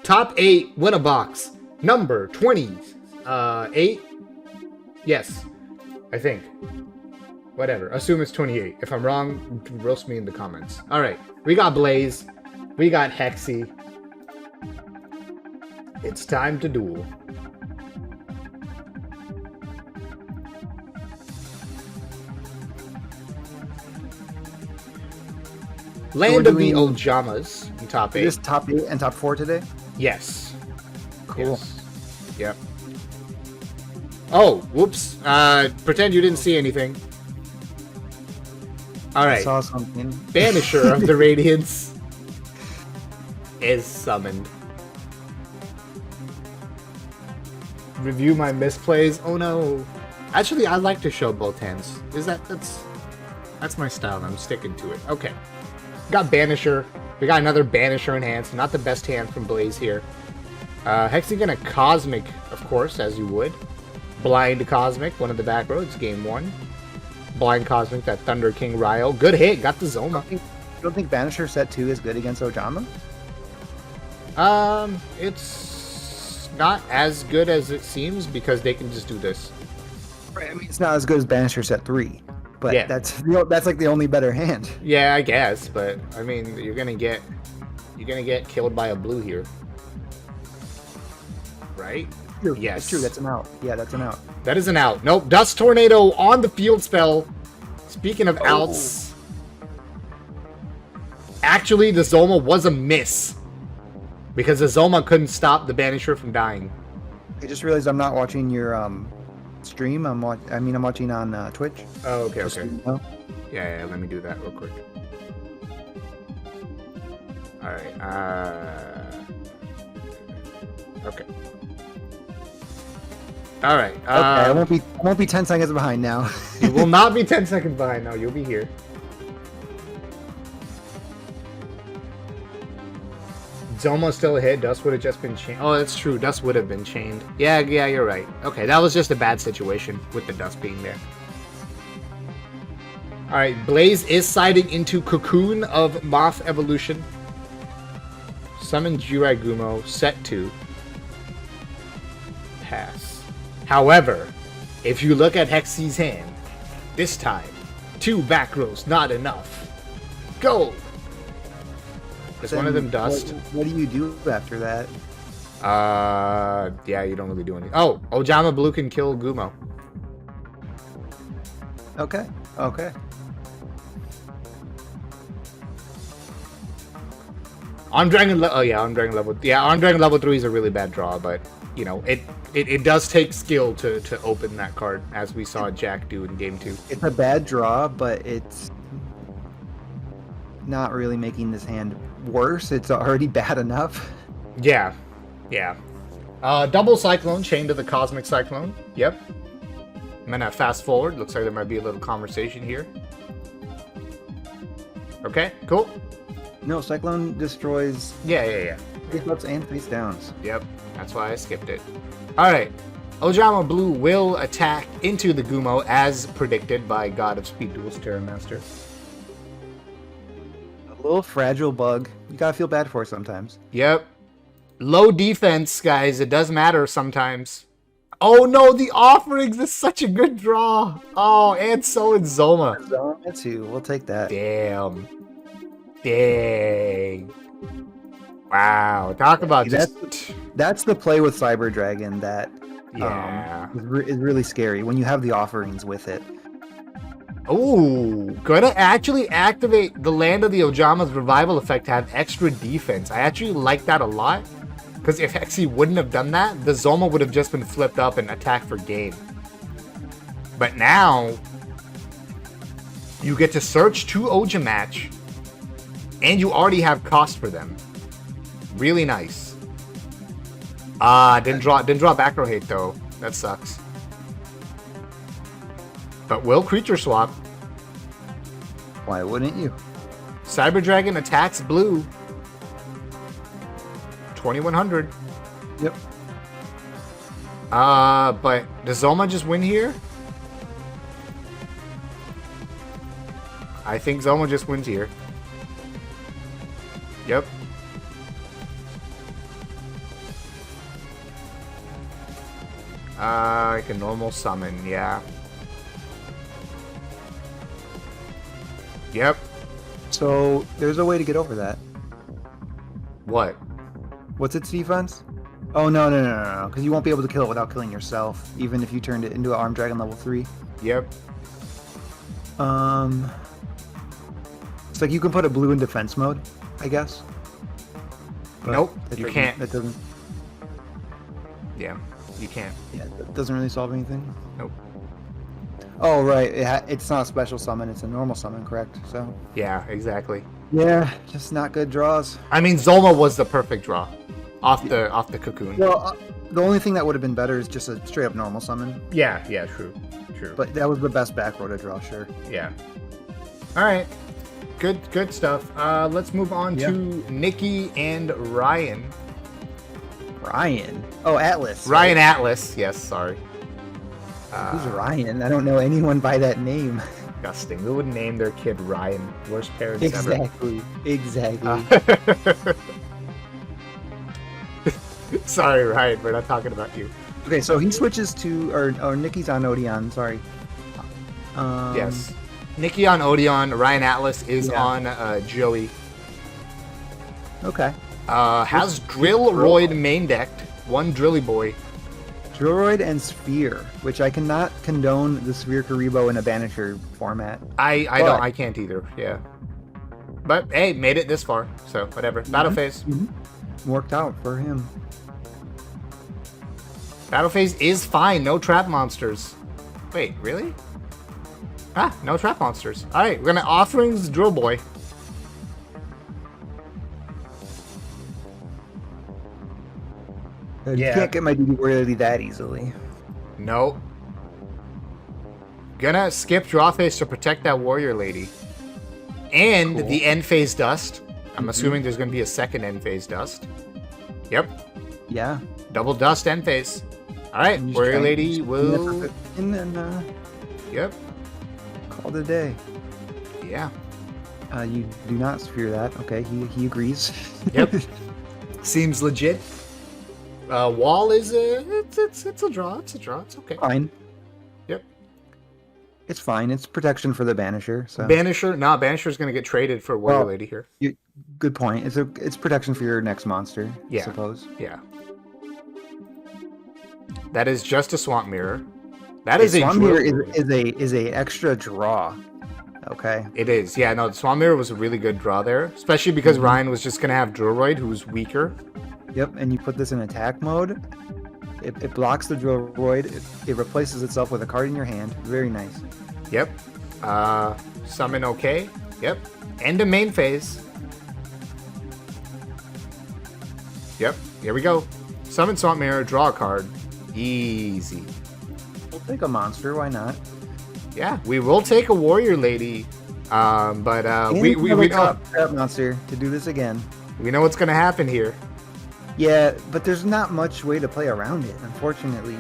Top 8 win a box. Number 28. Yes, I think. Whatever. Assume it's 28. If I'm wrong, roast me in the comments. All right. We got Blaze. We got Hexy. It's time to duel. Land of the Ojamas in top 8. Just top 8 and top 4 today? Yes. Cool. Yes. Yep. Oh, whoops. Pretend you didn't see anything. Alright. I saw something. Banisher of the Radiance is summoned. Review my misplays. Oh no. Actually, I like to show both hands. That's my style. I'm sticking to it. Okay. Got Banisher. We got another Banisher in hand, so not the best hand from Blaze here. Hexagon a Cosmic, of course, as you would. Blind Cosmic, one of the back roads, game 1. Blind Cosmic, that Thunder King Ryo. Good hit, got the Zoma. You don't think Banisher set 2 is good against Ojama? It's not as good as it seems because they can just do this. Right, I mean, it's not as good as Banisher set 3. But yeah. that's like the only better hand. Yeah, I guess, but I mean, you're gonna get killed by a blue here, right? True. Yes, it's true. That's an out. Yeah, that's an out. That is an out. Nope. Dust Tornado on the field spell. Speaking of outs, actually, the Zoma was a miss because the Zoma couldn't stop the Banisher from dying. I just realized I'm not watching your stream. I'm watching on Twitch. Oh, okay, Just okay. so you know. Yeah, let me do that real quick. All right. Okay. All right. Okay, I won't be 10 seconds behind now. You will not be 10 seconds behind now. You'll be here. Zoma still a hit. Dust would have just been chained. Oh, that's true. Dust would have been chained. Yeah, you're right. Okay, that was just a bad situation with the Dust being there. Alright, Blaze is siding into Cocoon of Moth Evolution. Summon Jiraigumo, set 2. Pass. However, if you look at Hexy's hand, this time, 2 back rows, not enough. Go! Is one of them Dust? What do you do after that? Yeah, you don't really do anything. Oh, Ojama Blue can kill Gumo. Okay. On Dragon level, on Dragon level 3 is a really bad draw, but you know it does take skill to open that card, as we saw Jack do in game 2. It's a bad draw, but it's not really making this hand worse. It's already bad enough. Yeah. Double Cyclone, chain to the Cosmic Cyclone. Yep. I'm gonna fast forward. Looks like there might be a little conversation here. Okay, cool. No, Cyclone destroys. Yeah. Face ups and face downs. Yep, that's why I skipped it. Alright, Ojama Blue will attack into the Gumo as predicted by God of Speed Duel's Terra Master. A little fragile bug. You gotta feel bad for it sometimes. Yep. Low defense, guys. It does matter sometimes. Oh no, the offerings is such a good draw. Oh, and so is Zoma. Zoma too. We'll take that. Damn. Dang. Wow. Talk about that's the play with Cyber Dragon that is really scary when you have the offerings with it. Oh, gonna actually activate the Land of the Ojama's revival effect to have extra defense. I actually like that a lot. Because if Hexy wouldn't have done that, the Zoma would have just been flipped up and attacked for game. But now, you get to search 2 Oja match, and you already have cost for them. Really nice. Didn't draw back row hate though. That sucks. But will creature swap. Why wouldn't you? Cyber Dragon attacks blue. 2100. Yep. But does Zoma just win here? I think Zoma just wins here. Yep. Like a normal summon, yeah. Yep. So there's a way to get over that. What? What's its defense? Oh no, because you won't be able to kill it without killing yourself, even if you turned it into an Armed Dragon level 3. Yep. It's like you can put a blue in defense mode, I guess. But nope, you can't. That doesn't. Yeah, you can't. Yeah, that doesn't really solve anything. Nope. Oh right, it's not a special summon; it's a normal summon, correct? So. Yeah, exactly. Yeah, just not good draws. I mean, Zolma was the perfect draw, off the cocoon. Well, the only thing that would have been better is just a straight up normal summon. Yeah, true. But that was the best back row to draw, sure. Yeah. All right. Good stuff. Let's move on to Nikki and Ryan. Ryan? Oh, Atlas. Ryan Atlas. Yes, sorry. Who's Ryan? I don't know anyone by that name. Disgusting. Who would name their kid Ryan? Worst parents ever. Exactly. Sorry, Ryan. We're not talking about you. Okay, so he switches to, or Nikki's on Odeon, sorry. Yes. Nikki on Odeon, Ryan Atlas is on Joey. Okay. Has Drillroid main decked, one Drilly Boy. Drillroid and Sphere, which I cannot condone the Sphere Karibo in a Banisher format. I can't either, yeah. But hey, made it this far, so whatever. Battle phase. Worked out for him. Battle phase is fine, no trap monsters. Wait, really? Ah, no trap monsters. Alright, we're gonna Offerings Drill Boy. You can't get my DD Warrior that easily. Nope. Gonna skip draw phase to protect that warrior lady. And the end phase dust. I'm assuming there's gonna be a second end phase dust. Yep. Yeah. Double dust end phase. Alright, warrior lady will... And then, Yep. Call it a day. Yeah. You do not Sphere that. Okay, he agrees. Yep. Seems legit. Wall is it's a draw. It's a draw. It's okay. Fine. Yep. It's fine. It's protection for the Banisher. So Banisher, Banisher's gonna get traded for Warrior Lady here. Good point. It's protection for your next monster. Yeah. I suppose. Yeah. That is just a Swamp Mirror. That is a Swamp Mirror is a extra draw. Okay. It is. Yeah. No, the Swamp Mirror was a really good draw there, especially because Ryan was just gonna have Drillroid, who's weaker. Yep, and you put this in attack mode. It blocks the Drillroid. It replaces itself with a card in your hand. Very nice. Yep. Summon okay. Yep. End of main phase. Yep. Here we go. Summon Swamp Mirror, draw a card. Easy. We'll take a monster. Why not? Yeah, we will take a Warrior Lady. But we know trap monster to do this again. We know what's gonna happen here. Yeah, but there's not much way to play around it, unfortunately,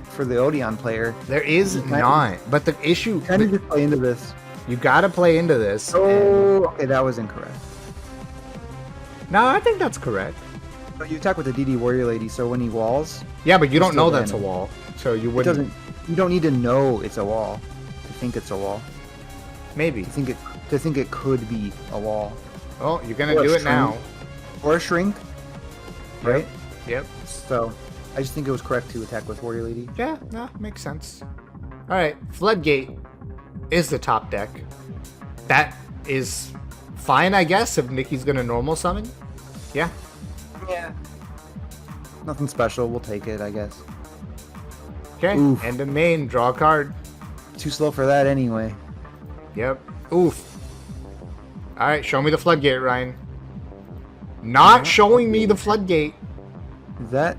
for the Odeon player. There is not. But the issue... You kind of just play into this. You gotta play into this. Oh, okay, that was incorrect. No, I think that's correct. So you attack with the DD Warrior Lady, so when he walls... Yeah, but you don't know that's a wall. So you wouldn't... You don't need to know it's a wall to think it's a wall. Maybe. To think it could be a wall. Oh, you're gonna do it now. Or a shrink. Right? Yep. So, I just think it was correct to attack with Warrior Lady. Yeah, no, makes sense. Alright, Floodgate is the top deck. That is fine, I guess, if Nikki's gonna normal summon. Yeah. Yeah. Nothing special, we'll take it, I guess. Okay, end of main, draw a card. Too slow for that anyway. Yep. Oof. Alright, show me the Floodgate, Ryan. Not showing me the Floodgate. That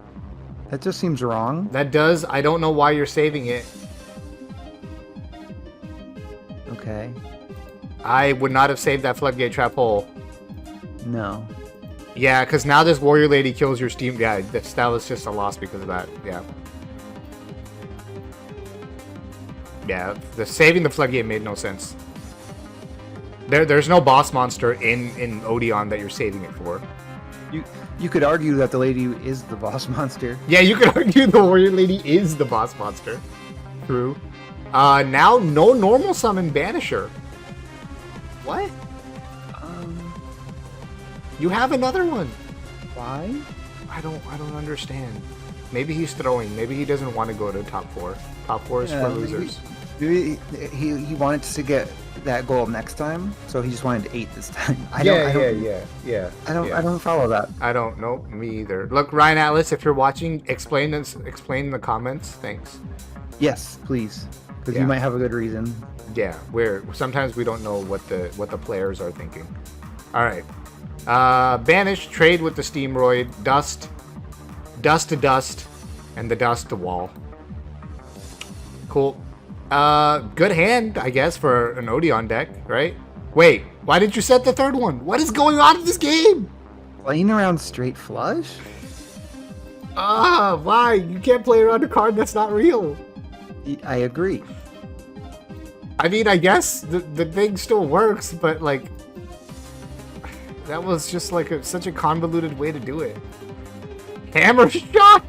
just seems wrong. That does. I don't know why you're saving it. Okay. I would not have saved that Floodgate trap hole. No. Yeah, because now this Warrior Lady kills your Steam. Yeah, that was just a loss because of that. Yeah. Yeah, saving the Floodgate made no sense. There's no boss monster in Odeon that you're saving it for. You could argue that the lady is the boss monster. Yeah, you could argue the warrior lady is the boss monster. True. Now no normal summon Banisher. What? You have another one. Why? I don't understand. Maybe he's throwing. Maybe he doesn't want to go to top 4. Top 4 is for losers. Maybe he wanted to get that goal next time, so he just wanted 8 this time. I don't follow that. I don't know, me either. Look, Ryan Atlas, if you're watching, explain in the comments. Thanks. Yes, please, because you might have a good reason. Yeah, sometimes we don't know what the players are thinking. All right, banish, trade with the Steamroid, dust to dust, and the dust to wall. Cool. Good hand, I guess, for an Odeon deck, right? Wait, why did you set the third one? What is going on in this game? Playing around straight flush? Why? You can't play around a card that's not real. I agree. I mean, I guess the thing still works, but like, that was just like such a convoluted way to do it. Hammer shot!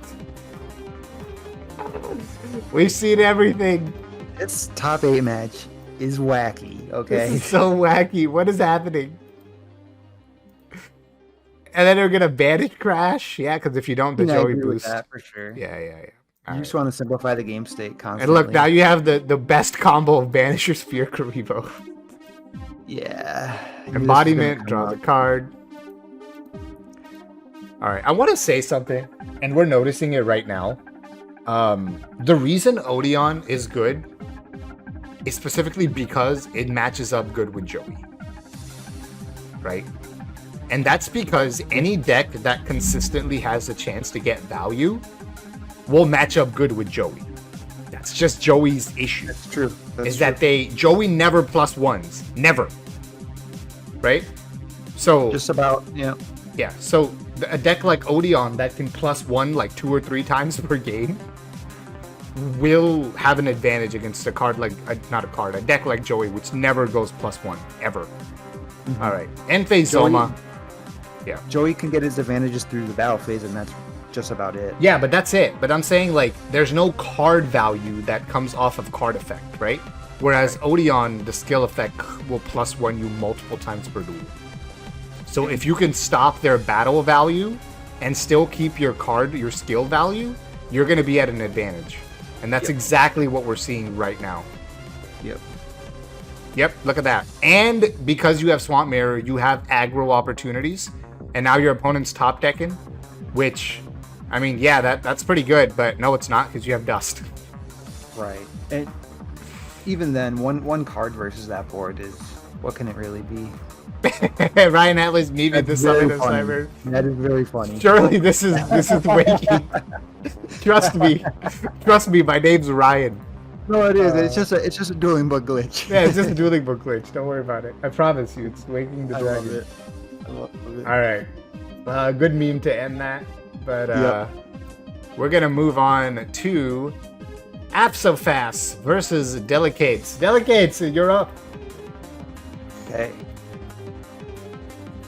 We've seen everything. This top 8 match is wacky, okay? This is so wacky. What is happening? And then they're gonna banish Crash? Yeah, because if you don't, the Joey boost. That for sure. Yeah. You just want to simplify the game state constantly. And look, now you have the best combo of Banisher, Sphere, Karibo. Yeah. Embodiment, draws a card. Alright, I want to say something, and we're noticing it right now. The reason Odeon is good is specifically because it matches up good with Joey. Right? And that's because any deck that consistently has a chance to get value will match up good with Joey. That's just Joey's issue. That's true. Joey never plus ones. Never. Right? So just about, yeah. Yeah, so a deck like Odeon that can plus 1 like 2 or 3 times per game will have an advantage against a card like a deck like Joey, which never goes plus 1 ever. Mm-hmm. All right, end phase Zoma. Yeah, Joey can get his advantages through the battle phase, and that's just about it. Yeah, but that's it. But I'm saying, like, there's no card value that comes off of card effect, right? Whereas Odeon, the skill effect will plus 1 you multiple times per duel. So if you can stop their battle value and still keep your skill value, you're going to be at an advantage. And that's exactly what we're seeing right now. Yep, look at that. And because you have Swamp Mirror, you have aggro opportunities. And now your opponent's top decking, which, I mean, yeah, that's pretty good. But no, it's not, because you have Dust. Right. And even then, one card versus that board is, what can it really be? Ryan Atlas needed to summon a Cyber. That is very funny. Surely this is waking. Trust me, my name's Ryan. No, it is. It's just a dueling book glitch. Yeah, it's just a dueling book glitch. Don't worry about it. I promise you, it's waking the dragon. I love it. All right, good meme to end that. But we're gonna move on to Apsofast versus Delicates. Delicates, you're up. Okay.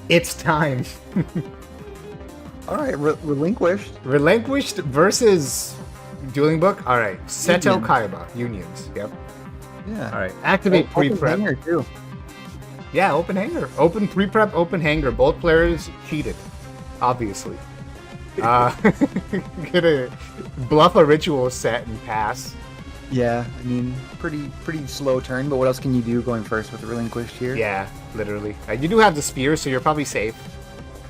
It's time. All right, relinquished. Relinquished versus dueling book. All right, Seto Kaiba unions. Yep. Yeah. All right, activate pre-prep. Hanger too. Yeah, open hanger. Open pre-prep, open hanger. Both players cheated, obviously. Gonna bluff a ritual set and pass. Yeah, I mean, pretty slow turn, but what else can you do going first with the relinquished here? Yeah, literally. You do have the spear, so you're probably safe.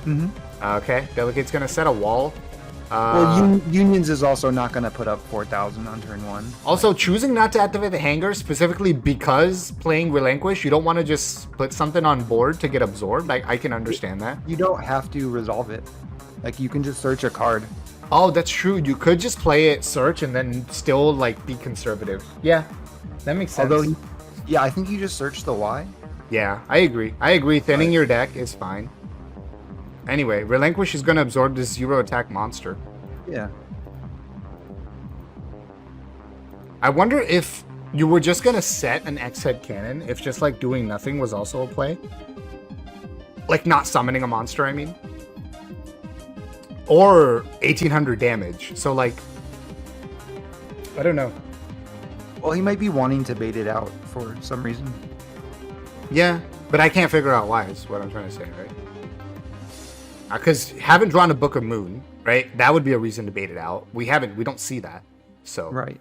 Mm-hmm. Okay, Delicate's gonna set a wall. Well, Unions is also not gonna put up 4,000 on turn 1. Also, choosing not to activate the hanger, specifically because playing Relinquish, you don't want to just put something on board to get absorbed. I can understand that. You don't have to resolve it. Like, you can just search a card. Oh, that's true. You could just play it, search, and then still, like, be conservative. Yeah, that makes sense. Although, yeah, I think you just search the Y. Yeah, I agree. Thinning your deck is fine. Anyway, Relinquish is going to absorb this 0 attack monster. Yeah. I wonder if you were just going to set an X-Head Cannon, if just, like, doing nothing was also a play. Like, not summoning a monster, I mean. or 1800 damage. So like, I don't know. Well, he might be wanting to bait it out for some reason. Yeah, but I can't figure out why. Is what I'm trying to say, right? Because haven't drawn a Book of Moon, right? That would be a reason to bait it out. We don't see that. So Right.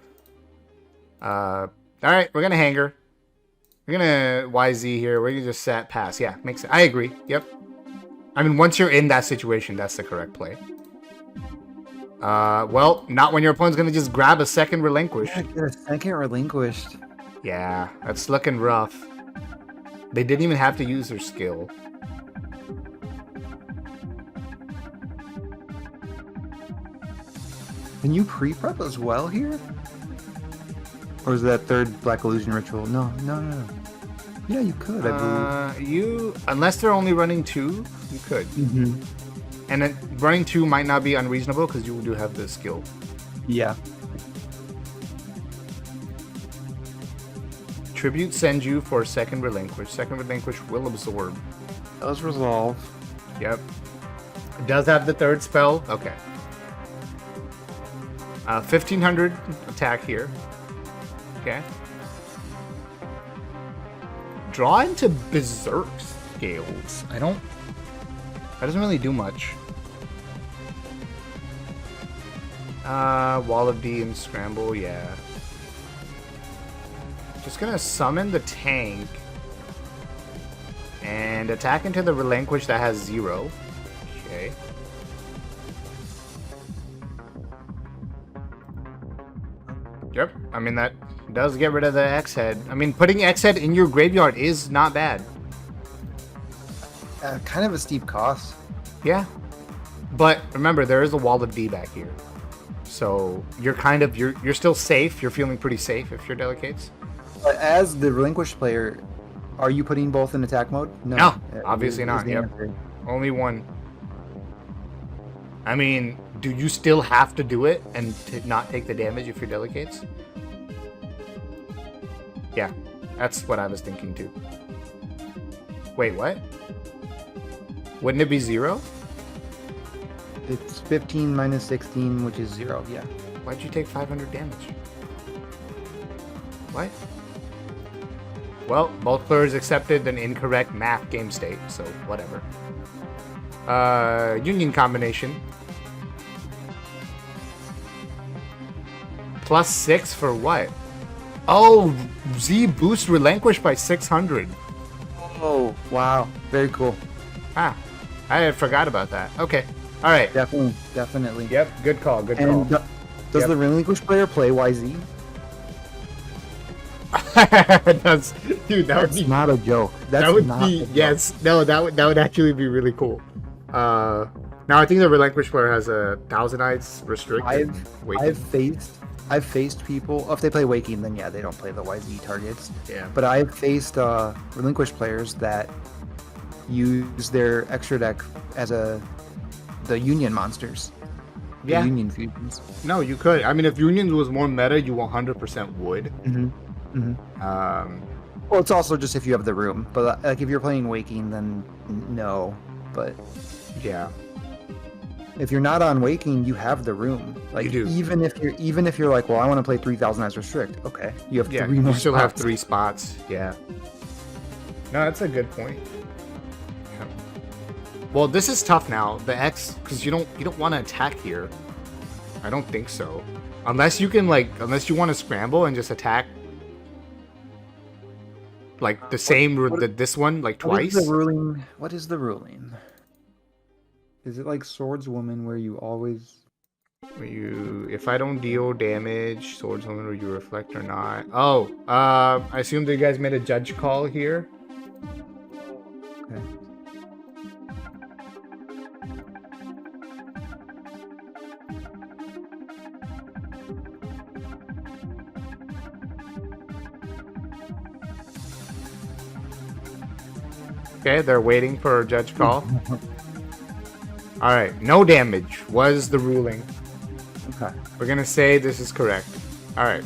all right, we're gonna hanger. We're gonna YZ here. We're gonna just set pass. Yeah, makes sense. I agree. Yep. I mean, once you're in that situation, that's the correct play. Well, not when your opponent's gonna just grab a second relinquish. Yeah, get a second relinquished. Yeah, that's looking rough. They didn't even have to use their skill. Can you pre-prep as well here? Or is that third Black Illusion ritual? No. Yeah, you could, I believe. Unless they're only running 2, you could. Mm-hmm. And then running 2 might not be unreasonable because you do have the skill. Yeah. Tribute sends you for a second relinquish. Second relinquish will absorb. Does resolve. Yep. It does have the third spell. Okay. 1500 attack here. Okay. Draw into Berserk Scales. That doesn't really do much. Wall of D and Scramble, yeah. Just gonna summon the tank and attack into the relinquish that has 0. Okay. Yep, I mean that does get rid of the X-Head. I mean, putting X-Head in your graveyard is not bad. Kind of a steep cost. Yeah. But remember, there is a wall of D back here. So you're still safe. You're feeling pretty safe if you're Delicates. But as the relinquished player, are you putting both in attack mode? No, obviously not. the Yep. answer. Only one. I mean, do you still have to do it and to not take the damage if you're Delicates? Yeah, that's what I was thinking too. Wait, what? Wouldn't it be 0? It's 15 minus 16, which is 0, yeah. Why'd you take 500 damage? What? Well, both players accepted an incorrect math game state, so whatever. Union combination. +6 for what? Oh, Z boost relinquish by 600. Oh, wow. Very cool. Ah, I had forgot about that. Okay, all right. Definitely. Yep, good call, good call. And does Yep. the relinquished player play YZ? That's, dude, that would That's be not a joke. that would not be a joke. yes. No, that would actually be really cool. Now I think the relinquish player has a Thousand Eyes restrict. I've faced people. If they play Waking, then yeah, they don't play the YZ targets. Yeah. But I've faced relinquished players that use their extra deck as the Union monsters. The Yeah. Union fusions. No, you could. I mean, if Unions was more meta, you 100% would. Well, it's also just if you have the room. But like if you're playing Waking, then no. But Yeah. if you're not on Waking, you have the room. Like You do. even if you're like, well, I want to play 3,000 as restrict. Okay, you have Yeah. 3 You more still have spots. 3 spots. Yeah. No, that's a good point. Yeah. Well, this is tough now. The X, because you don't want to attack here. I don't think so. Unless you want to scramble and just attack like the same this one like twice. What is the ruling? What is the ruling? Is it like Swordswoman where you always? If I don't deal damage, Swordswoman, will you reflect or not? Oh, I assume that you guys made a judge call here. Okay. Okay, they're waiting for a judge call. All right, no damage was the ruling. Okay. We're gonna say this is correct. All right.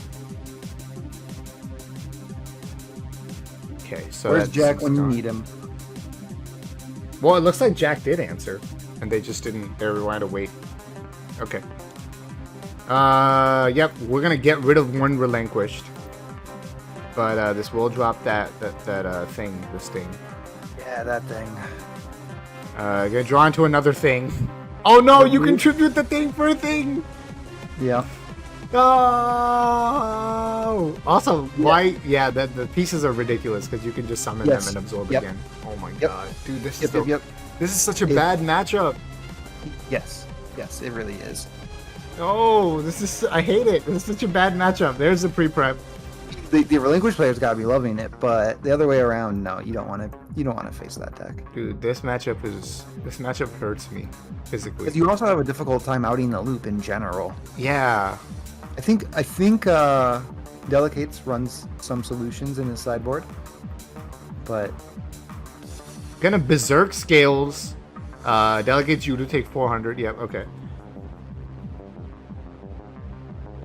Okay, so Where's that's Jack when you done. need him? Well, it looks like Jack did answer, and they just didn't. They wanted to wait Okay. Yep, we're gonna get rid of one relinquished. But this will drop that thing, this thing. Yeah, that thing. Gonna draw into another thing. Oh no, you contribute the thing for a thing! Yeah. Oh! Also, why? Yeah, the pieces are ridiculous because you can just summon them and absorb again. Oh my god, dude, this is this is such a bad matchup. Yes, it really is. Oh, this is I hate it. This is such a bad matchup. There's the pre-prep. The relinquished players gotta be loving it, but the other way around, no, you don't want to face that deck. Dude, this matchup hurts me physically. Because you also have a difficult time outing the loop in general. Yeah. I think Delicates runs some solutions in his sideboard, but gonna Berserk Scales. Delegates you to take 400. Yep. Okay.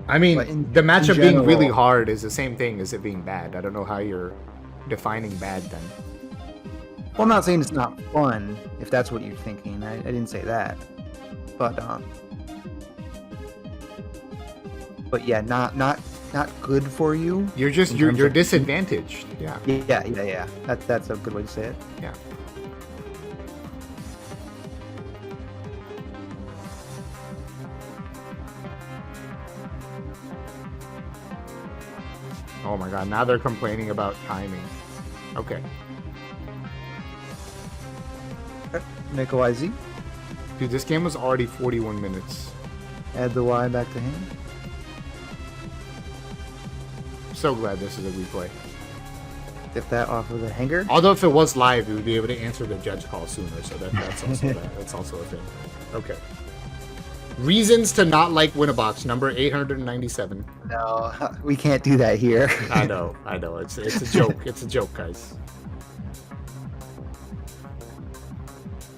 I mean, the matchup being really hard is the same thing as it being bad. I don't know how you're defining bad then. Well, I'm not saying it's not fun, if that's what you're thinking. I didn't say that. But yeah, not good for you. You're just you're disadvantaged. Yeah. Yeah. That's a good way to say it. Yeah. Oh my god, now they're complaining about timing. Okay. Make a YZ. Dude, this game was already 41 minutes. Add the Y back to hand. So glad this is a replay. Get that off of the hanger. Although if it was live, we would be able to answer the judge call sooner, so that's also that's also a thing. Okay. Reasons to not like Winnabox, number 897. No, we can't do that here. I know. It's a joke. It's a joke, guys.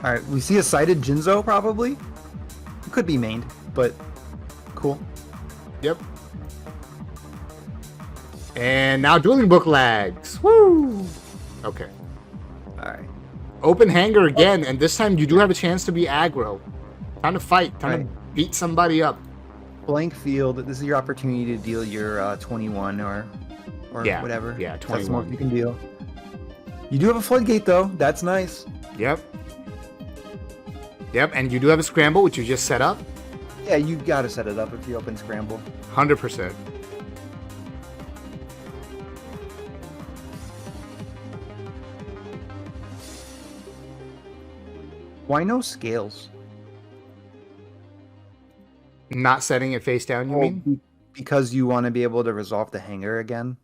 All right, we see a sighted Jinzo probably. It could be mained, but cool. Yep. And now dueling book lags. Woo! Okay. All right. Open hanger again, and this time you do have a chance to be aggro. Time to fight. Time to beat somebody up. Blank field. This is your opportunity to deal your 21 or whatever. Yeah, 21. That's the most you can deal. You do have a floodgate though. That's nice. Yep. Yep, and you do have a scramble, which you just set up. Yeah, you gotta set it up if you open scramble. 100%. Why no scales? Not setting it face down, you mean? Because you want to be able to resolve the hanger again,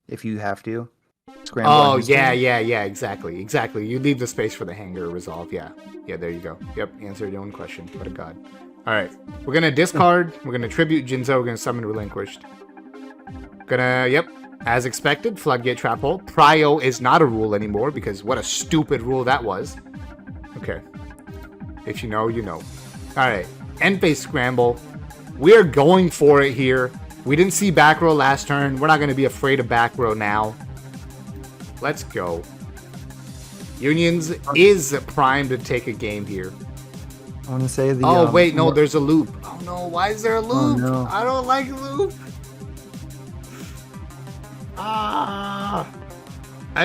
if you have to. Scramble. Oh, yeah, exactly. You leave the space for the hanger resolve, yeah. Yeah, there you go. Yep, answered your own question. What a god. Alright, we're gonna discard, we're gonna tribute Jinzo, we're gonna summon relinquished. As expected, floodgate trap hole. Prio is not a rule anymore, because what a stupid rule that was. Okay. If you know, you know. Alright, end phase scramble. We're going for it here. We didn't see back row last turn. We're not going to be afraid of back row now. Let's go. Unions is primed to take a game here. I want to say the... Oh, wait, no, there's a loop. Oh, no, why is there a loop? Oh, no. I don't like loop. I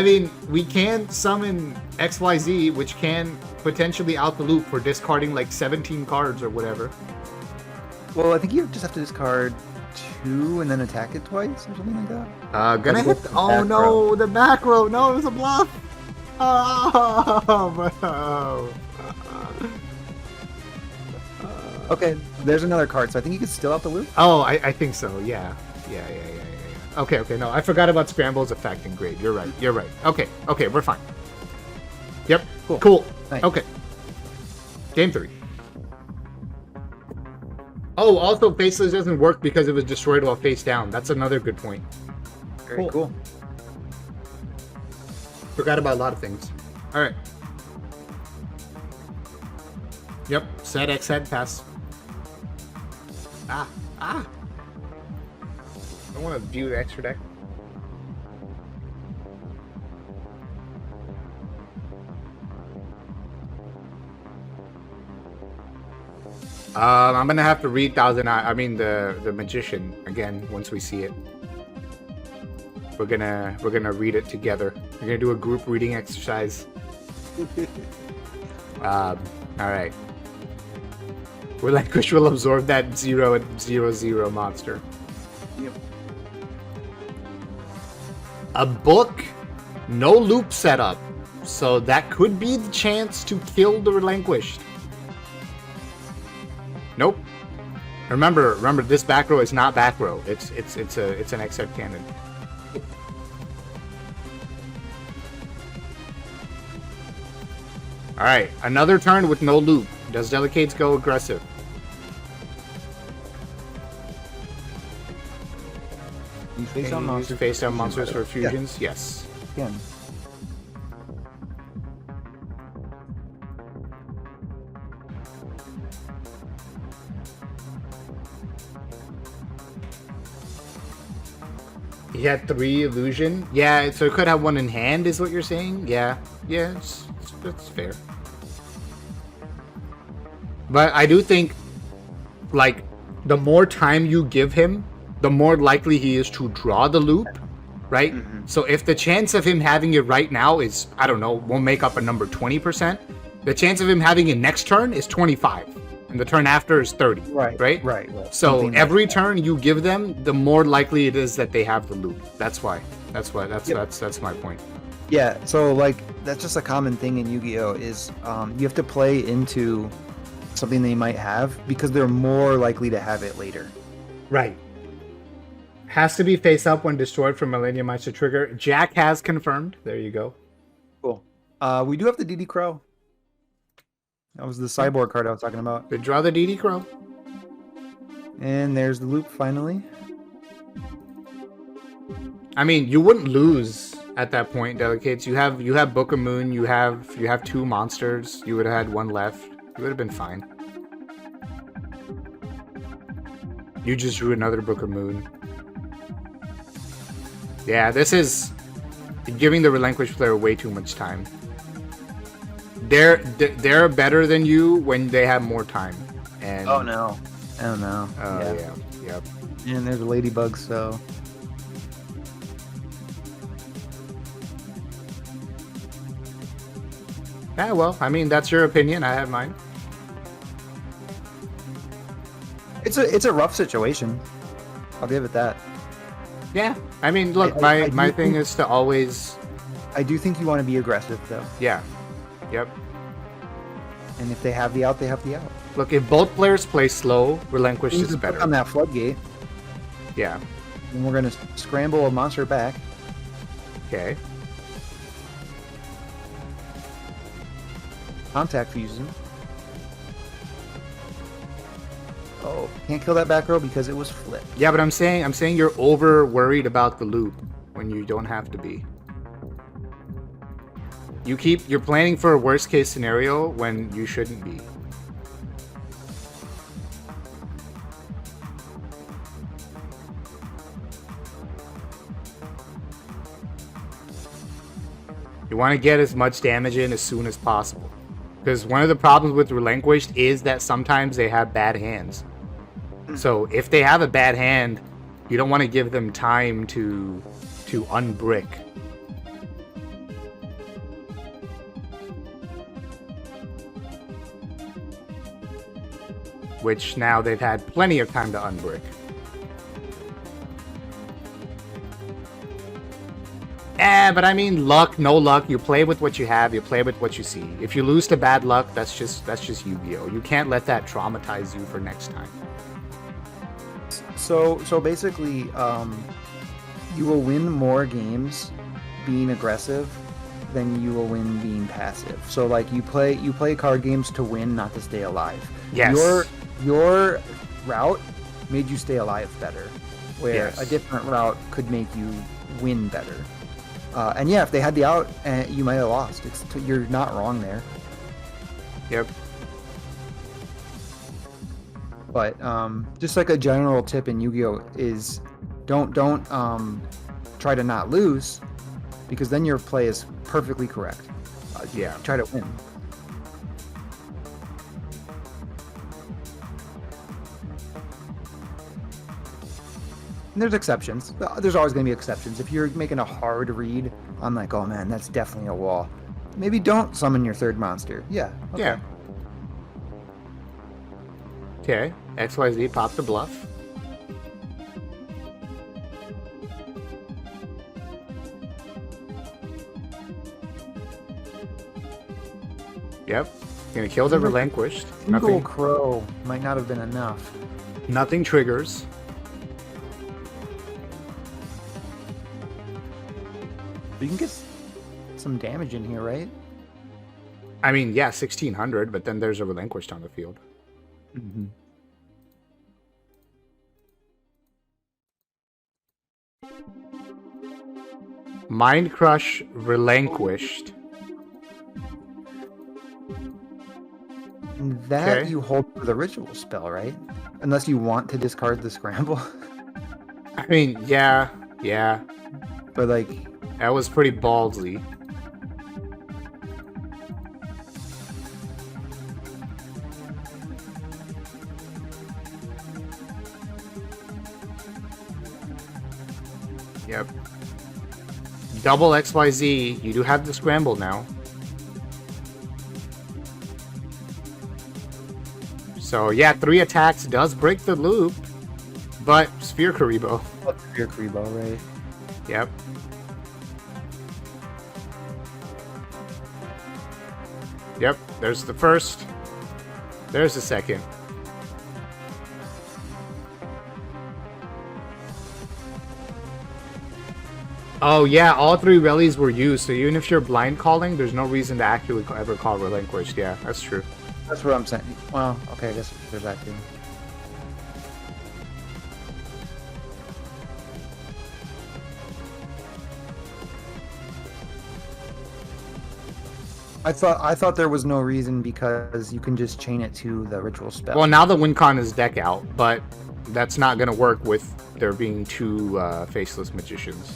mean, we can summon XYZ, which can potentially out the loop for discarding like 17 cards or whatever. Well, I think you just have to discard 2 and then attack it twice or something like that. Gonna hit. Oh no, the back row. No, it was a bluff. Oh, bro. Okay, there's another card, so I think you can still out the loop. Oh, I think so. Yeah. Okay. No, I forgot about Scramble's effect in grade. You're right. Okay, we're fine. Yep. Cool. Nice. Okay. Game 3. Oh, also Faceless doesn't work because it was destroyed while face down. That's another good point. Very cool. Forgot about a lot of things. All right. Yep. Set X head pass. I don't want to view the extra deck. I'm gonna have to read Thousand Eye. I mean the Magician again once we see it. We're gonna read it together. We're gonna do a group reading exercise. All right. Relinquish will absorb that 0/0/0 monster. Yep. A book, no loop setup, so that could be the chance to kill the Relinquished. Nope. Remember, this back row is not back row. It's an except cannon. All right, another turn with no loop. Does Delicates go aggressive? You face Can down you use monsters. face down monsters for fusions? Yeah. Yes. Again. He had 3 illusion. Yeah, so it could have 1 in hand, is what you're saying? Yeah, that's fair. But I do think, like, the more time you give him, the more likely he is to draw the loop, right? Mm-hmm. So if the chance of him having it right now is, I don't know, we'll make up a number 20%, the chance of him having it next turn is 25. And the turn after is 30. Right. So Something every like that. turn you give them, the more likely it is that they have the loop. That's why. That's my point. Yeah, so like that's just a common thing in Yu-Gi-Oh! Is you have to play into something they might have because they're more likely to have it later. Right. Has to be face up when destroyed from Millennium Mice to trigger. Jack has confirmed. There you go. Cool. We do have the DD Crow. That was the cyborg card I was talking about. Good draw the DD Crow. And there's the loop finally. I mean, you wouldn't lose at that point, Delicates. You have Book of Moon. You have 2 monsters. You would have had 1 left. You would have been fine. You just drew another Book of Moon. Yeah, this is giving the Relinquished player way too much time. They're better than you when they have more time. And Oh no. Oh no. yeah. Yep. And there's a ladybug, so Yeah, well, I mean, that's your opinion. I have mine. it's a rough situation. I'll give it that. Yeah. I mean, look, I my do thing think- is to always... I do think you want to be aggressive though. Yeah. Yep. And if they have the out, they have the out. Look, if both players play slow, Relinquished You is can better. put on that floodgate, Yeah. and we're gonna scramble a monster back. Okay. Contact fusion. Oh, can't kill that back row because it was flipped. Yeah, but I'm saying you're over worried about the loop when you don't have to be. You're planning for a worst case scenario when you shouldn't be. You want to get as much damage in as soon as possible. Because one of the problems with Relinquished is that sometimes they have bad hands. So if they have a bad hand, you don't want to give them time to unbrick. Which now they've had plenty of time to unbrick. But I mean, luck, no luck. You play with what you have. You play with what you see. If you lose to bad luck, that's just Yu-Gi-Oh. You can't let that traumatize you for next time. So basically, you will win more games being aggressive than you will win being passive. So like you play card games to win, not to stay alive. Yes. Your route made you stay alive better, where Yes. a different route could make you win better. And yeah, if they had the out, you might have lost. You're not wrong there. Yep. But just like a general tip in Yu-Gi-Oh is don't try to not lose, because then your play is perfectly correct. Yeah. Try to win. And there's exceptions. There's always going to be exceptions. If you're making a hard read on like, oh man, that's definitely a wall, maybe don't summon your third monster. Yeah. Okay. Yeah. Okay. XYZ pop the bluff. Yep. Gonna kill the relinquished. Single crow might not have been enough. Nothing triggers. You can get some damage in here, right? I mean, yeah, 1600, but then there's a relinquished on the field. Mm-hmm. Mind Crush relinquished. That Okay. you hold for the ritual spell, right? Unless you want to discard the scramble. I mean, yeah. But like, That was pretty ballsy. Yep. Double XYZ. You do have the scramble now. So yeah, 3 attacks does break the loop, but Sphere Karibo. your Kribo, right? Yep. Yep, there's the first. There's the second. Oh yeah, all 3 rallies were used, so even if you're blind calling, there's no reason to actually ever call relinquished. Yeah, that's true. That's what I'm saying. Well, okay, I guess there's that too. I thought there was no reason because you can just chain it to the ritual spell. Well, now the WinCon is deck out, but that's not going to work with there being 2 faceless magicians.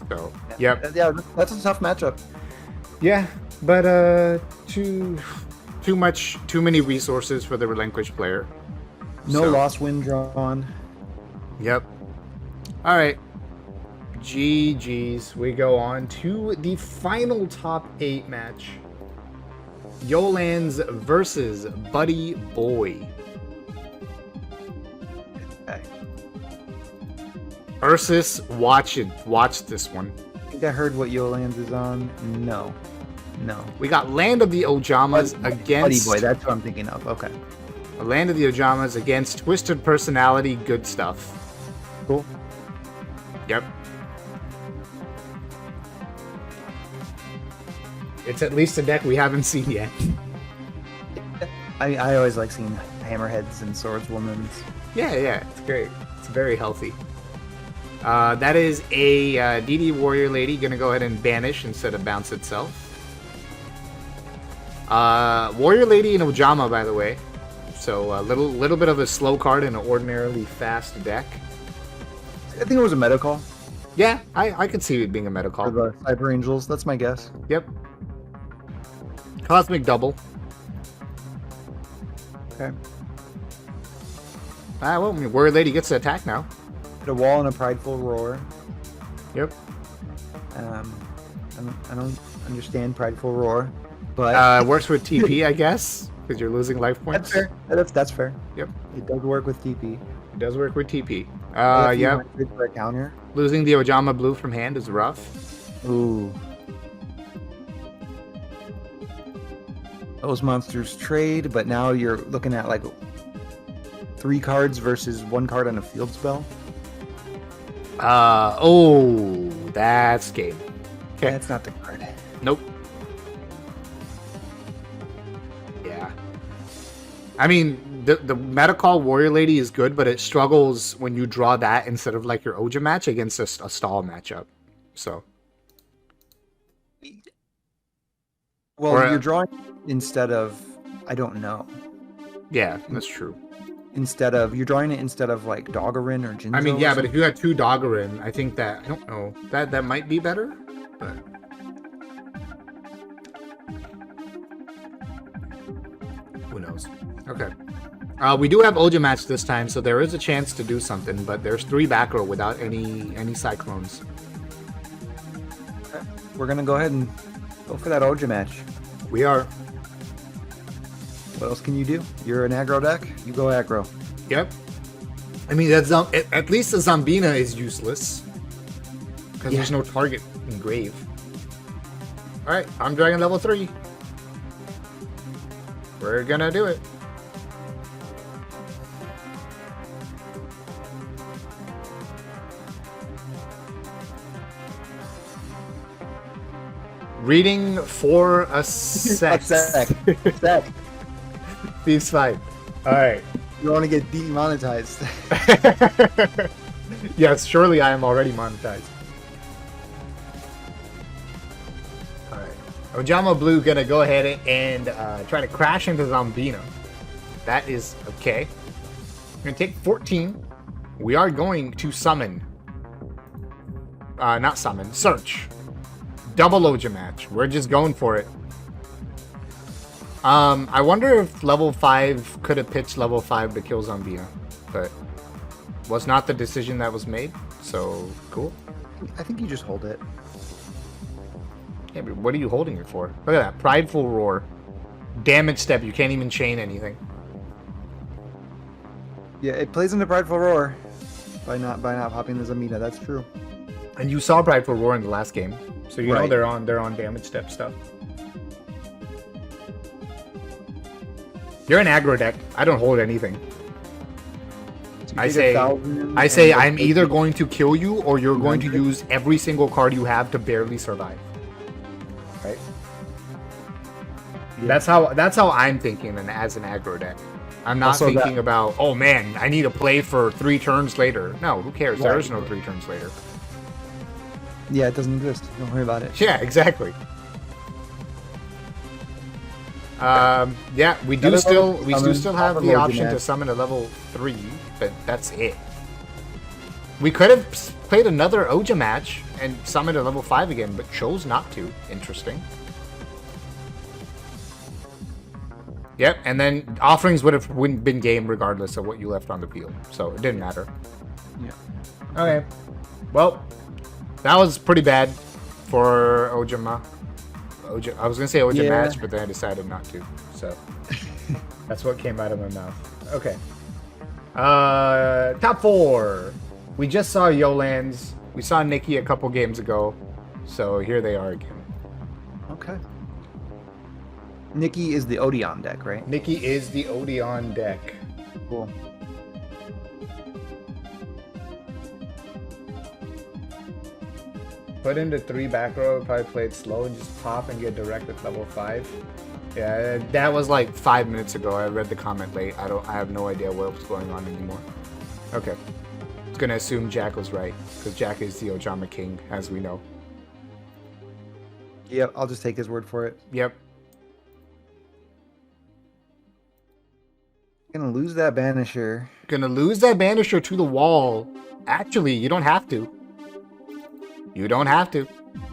So, yep. Yeah, that's a tough matchup. Yeah, but too many resources for the relinquished player. No So, lost win drawn. Yep. All right. GG's. We go on to the final top 8 match. Yolans versus Buddy Boy. Okay. Ursus, watch this one. I think I heard what Yolans is on. No. We got Land of the Ojamas against Buddy Boy, that's what I'm thinking of. Okay. Land of the Ojamas against Twisted Personality. Good stuff. Cool. Yep. It's at least a deck we haven't seen yet. I always like seeing hammerheads and swordswomans. Yeah, it's great. It's very healthy. That is a DD Warrior Lady gonna go ahead and banish instead of bounce itself. Warrior Lady and Ojama, by the way. So a little bit of a slow card in an ordinarily fast deck. I think it was a meta call Yeah, I could see it being a meta for call. the Cyber Angels. That's my guess. Yep. Cosmic Double. Okay. Well, Warrior Lady gets to attack now. Hit a wall and a Prideful Roar. Yep. I don't understand Prideful Roar, but Works with TP, I guess, because you're losing life points. that's fair. That's fair. Yep. It does work with TP. It does work with TP. If you Yep. want it for a counter. Losing the Ojama Blue from hand is rough. Ooh. Those monsters trade, but now you're looking at like 3 cards versus 1 card on a field spell. Oh, that's game. Okay. That's not the card. Nope. Yeah. I mean, the meta call Warrior Lady is good, but it struggles when you draw that instead of like your Oja match against a stall matchup. So. Well, Or, you're drawing instead of, I don't know. Yeah, that's true. You're drawing it instead of like Doggerin or Jinzo. I mean, or yeah, but something. if you had 2 Doggerin, I think that, I don't know, that might be better, but. Who knows? Okay. We do have Oja match this time, so there is a chance to do something, but there's 3 back row without any cyclones. We're gonna go ahead and go for that Oja match. We are. What else can you do? You're an aggro deck. You go aggro. Yep. I mean, that's at least the Zambina is useless because there's no target in grave. All right, I'm dragon level 3. We're gonna do it. Reading for a sec. Sec. Thieves fight. All right. You want to get demonetized. Yes, surely I am already monetized. All right. Ojama Blue gonna go ahead and try to crash into Zambina. That is okay. We're gonna take 14. We are going to summon. Not summon. Search. Double Oja match. We're just going for it. I wonder if level 5 could have pitched level 5 to kill Zambina, but was not the decision that was made. So cool. I think you just hold it. Yeah, but what are you holding it for? Look at that. Prideful Roar. Damage step. You can't even chain anything. Yeah, it plays into Prideful Roar by not popping the Zambina. That's true. And you saw Prideful Roar in the last game, so you know Right. they're on damage step stuff. You're an aggro deck. I don't hold anything. So I you say, take 1,000 I say and- I'm either going to kill you or you're going to use every single card you have to barely survive. Right? Yeah. That's how I'm thinking and as an aggro deck. I'm not Also thinking about, oh man, I need a play for 3 turns later. No, who cares? There Right. is no 3 turns later. Yeah, it doesn't exist. Don't worry about it. Yeah, exactly. Yeah, we do Another still level we do summon, still have the Overlord option to match. summon a level 3, but that's it. We could have played another Oja match and summoned a level 5 again, but chose not to. Interesting. Yep, and then offerings would have been game regardless of what you left on the field, so it didn't matter. Yeah. Okay. Well, that was pretty bad for Ojama. I was gonna say Oja match, but then I decided not to. So that's what came out of my mouth. Okay. Top 4. We just saw Yolands. We saw Nikki a couple games ago, so here they are again. Okay. Nikki is the Odeon deck, right? Nikki is the Odeon deck. Cool. Put into 3 back row, probably play it slow and just pop and get direct with level 5. Yeah, that was like 5 minutes ago. I read the comment late. I have no idea what was going on anymore. Okay. I was gonna assume Jack was right, because Jack is the Ojama King, as we know. Yep, I'll just take his word for it. Yep. Gonna lose that Banisher. Gonna lose that Banisher to the wall. Actually, you don't have to. You don't have to.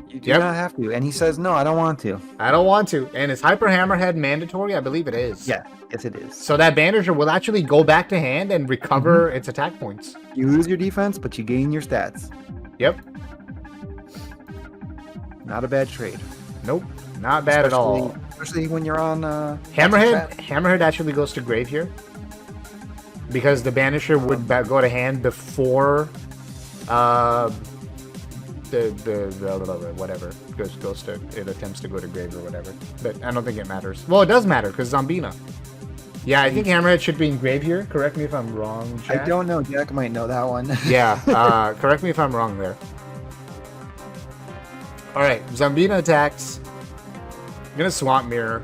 You do not have to. And he says, no, I don't want to. I don't want to. And is Hyper Hammerhead mandatory? I believe it is. Yeah, yes it is. So that Banisher will actually go back to hand and recover its attack points. You lose your defense, but you gain your stats. Yep. Not a bad trade. Nope. Not bad at all. Especially when you're on Hammerhead actually goes to grave here. Because the Banisher would go to hand before the whatever goes to, it attempts to go to grave or whatever. But I don't think it matters. Well, it does matter because Zambina. Yeah, I think Hammerhead should be in grave here. Correct me if I'm wrong, Jack. I don't know. Jack might know that one. Yeah, correct me if I'm wrong there. All right, Zambina attacks. I'm gonna Swamp Mirror.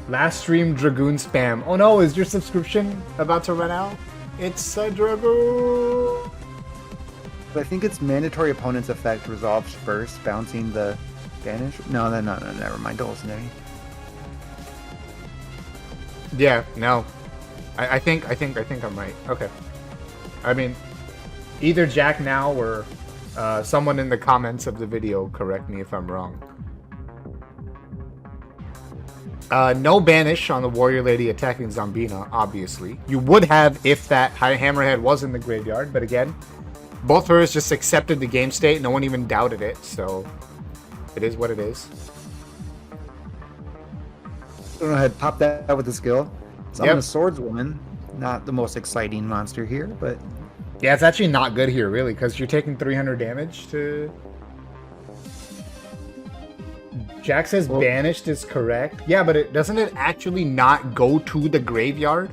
Last stream Dragoon spam. Oh no, is your subscription about to run out? It's a Dragoon. But I think its mandatory opponent's effect resolves first, bouncing the Banish. No, never mind. Don't listen to me. Yeah, no. I think I'm right. Okay. I mean, either Jack now or someone in the comments of the video correct me if I'm wrong. No banish on the warrior lady attacking Zambina, obviously. You would have if that high hammerhead was in the graveyard, but again, both heroes just accepted the game state. No one even doubted it, so it is what it is. Go ahead, pop that out with the skill. So Yep. I'm a swordswoman. Not the most exciting monster here, but Yeah, it's actually not good here, really, because you're taking 300 damage to... Jack says banished is correct. Yeah, but doesn't it actually not go to the graveyard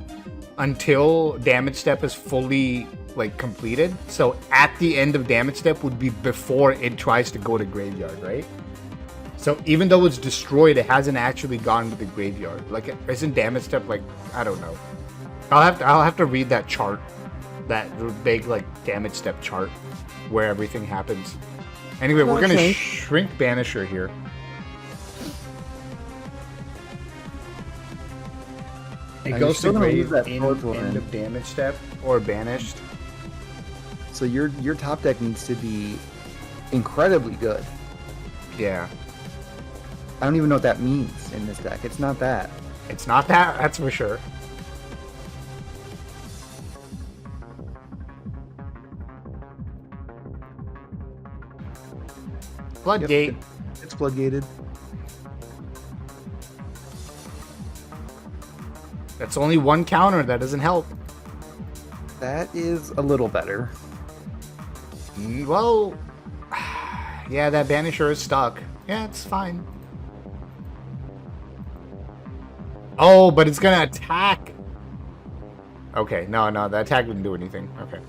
until damage step is fully, like, completed? So at the end of damage step would be before it tries to go to graveyard, right? So even though it's destroyed, it hasn't actually gone to the graveyard. Like, isn't damage step, like, I don't know. I'll have to read that chart, that big, like, damage step chart where everything happens. Anyway, we're gonna shrink Banisher here. It goes to grave in end of damage step or banished. So your top deck needs to be incredibly good. Yeah. I don't even know what that means in this deck. It's not that. It's not that, that's for sure. Floodgate. Yep, it's floodgated. That's only one counter, that doesn't help. That is a little better. Well, yeah, that Banisher is stuck. Yeah, it's fine. Oh, but it's gonna attack. Okay, no, the attack didn't do anything. Okay.